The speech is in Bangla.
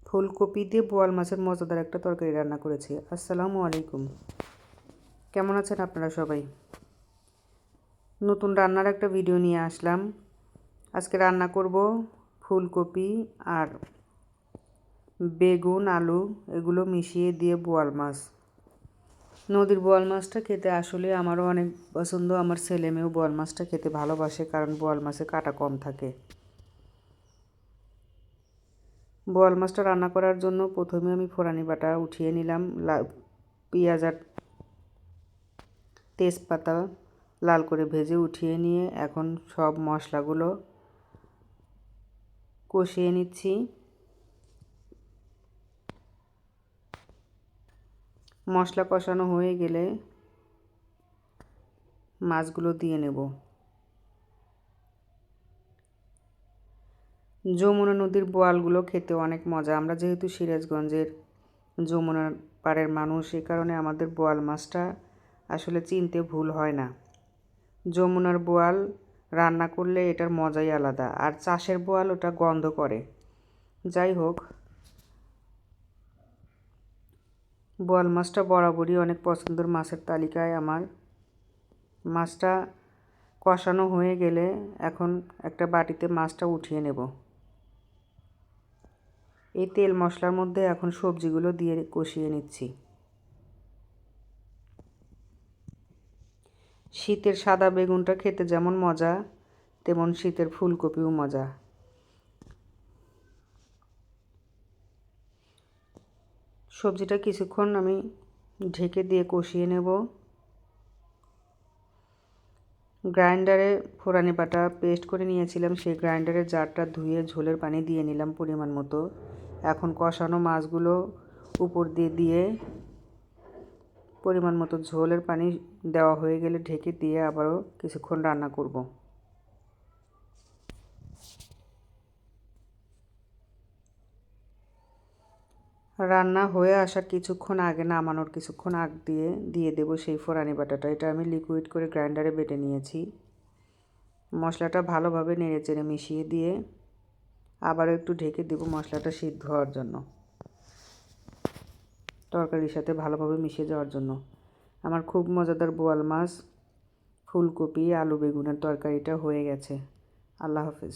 ফুলকপি দিয়ে বোয়াল মাছের মজাদার একটা তরকারি রান্না করেছি। আসসালামু আলাইকুম, কেমন আছেন আপনারা সবাই? নতুন রান্নার একটা ভিডিও নিয়ে আসলাম। আজকে রান্না করব ফুলকপি আর বেগুন, আলু এগুলো মিশিয়ে দিয়ে বোয়াল মাছ। নদীর বোয়াল মাছটা খেতে আসলে আমারও অনেক পছন্দ। আমার ছেলে মেয়েও বোয়াল মাছটা খেতে ভালোবাসে, কারণ বোয়াল মাছে কাঁটা কম থাকে। বোয়াল মাছটা রান্না করার জন্য প্রথমে আমি ফোড়ানি বাটা উঠিয়ে নিলাম। পেঁয়াজ আর তেজপাতা লাল করে ভেজে উঠিয়ে নিয়ে এখন সব মশলাগুলো কষিয়ে নিচ্ছি। মশলা কষানো হয়ে গেলে মাছগুলো দিয়ে নেব। যমুনা নদীর বোয়ালগুলো খেতে অনেক মজা। আমরা যেহেতু সিরাজগঞ্জের যমুনার পাড়ের মানুষ, এই কারণে আমাদের বোয়াল মাছটা আসলে চিনতে ভুল হয় না। যমুনার বোয়াল রান্না করলে এটার মজাই আলাদা, আর চাষের বোয়াল ওটা গন্ধ করে। যাই হোক, বোয়াল মাছটা বরাবরই অনেক পছন্দের মাছের তালিকায় আমার। মাছটা কষানো হয়ে গেলে এখন একটা বাটিতে মাছটা উঠিয়ে নেব। এই তেল মশলার মধ্যে এখন সবজিগুলো দিয়ে কষিয়ে নিচ্ছি। শীতের সাদা বেগুনটা খেতে যেমন মজা, তেমন শীতের ফুলকপিও মজা। সবজিটা কিছুক্ষণ আমি ঢেকে দিয়ে কষিয়ে নেব। গ্রাইন্ডারে ফোড়ানি বাটা পেস্ট করে নিয়েছিলাম, সেই গ্রাইন্ডারের জারটা ধুয়ে ঝোলের পানি দিয়ে নিলাম পরিমাণ মতো। এখন কষানো মাছগুলো উপর দিয়ে দিয়ে পরিমাণ মতো ঝোলের পানি দেওয়া হয়ে গেলে ঢেকে দিয়ে আবারও কিছুক্ষণ রান্না করব। রান্না হয়ে আসার কিছুক্ষণ আগে, নামানোর কিছুক্ষণ আগ দিয়ে দেব সেই ফোড়ানি বাটাটা। এটা আমি লিকুইড করে গ্রাইন্ডারে বেটে নিয়েছি। মশলাটা ভালোভাবে নেড়েচেড়ে মিশিয়ে দিয়ে আবারও একটু ঢেকে দেব মশলাটা সিদ্ধ হওয়ার জন্য, তরকারির সাথে ভালোভাবে মিশে যাওয়ার জন্য। আমার খুব মজাদার বোয়াল মাছ ফুলকপি আলু বেগুনের তরকারিটা হয়ে গেছে। আল্লাহ হাফেজ।